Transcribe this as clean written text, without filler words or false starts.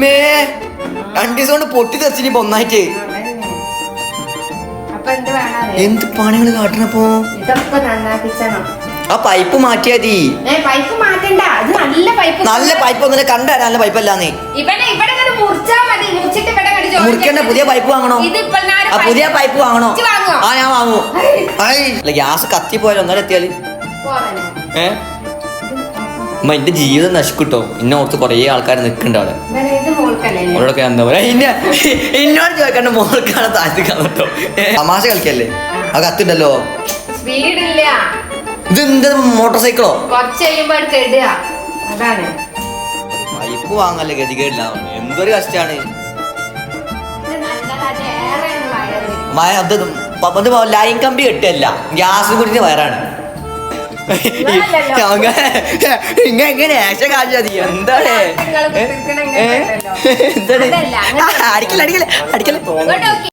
2 ദിവസം കൊണ്ട് പൊട്ടി തെറിച്ചിനി ഒന്നായിട്ട്. എന്ത് പണികള് കാട്ടണപ്പോ? ആ പൈപ്പ് മാറ്റിയാ മതി. പൈപ്പ് മാറ്റണ്ട, അത് നല്ല പൈപ്പ് ഒന്നും കണ്ടാ നല്ല പൈപ്പല്ലാന്ന്. മുറിക്കണ്ട, പുതിയ പൈപ്പ് വാങ്ങണോ? പുതിയ പൈപ്പ് വാങ്ങണോ? ആ ഞാൻ വാങ്ങൂ. ഗ്യാസ് കത്തിപ്പോയാലോ ഒന്നര എത്തിയാല്. എന്റെ ജീവിതം നശിക്കിട്ടോ. ഇന്നെ ഓർത്ത് കൊറേ ആൾക്കാർ നിക്കണ്ട അവിടെ. അവരോടൊക്കെ എന്താ പറയാ, എന്നോട് ചോദിക്കണ്ട മോൾക്കാണ് താഴ്ത്തിക്കാൻ കേട്ടോ. തമാശ കളിക്കല്ലേ? ആ കത്തുണ്ടല്ലോ. ഇതെന്താ മോട്ടോർ സൈക്കിളോ? പൈപ്പ് വാങ്ങല്ലേ ഗതികേടില്ല. എന്തൊരു കഷ്ടാണ്. ലൈൻ കമ്പി കെട്ടല്ല, ഗ്യാസ് കുടിച്ച് വയറാണ്. ഇങ്ങനെ ആശ കാണിച്ചാ മതി. എന്താണ് എന്താണ് അടിക്കല അടിക്കല അടിക്കല.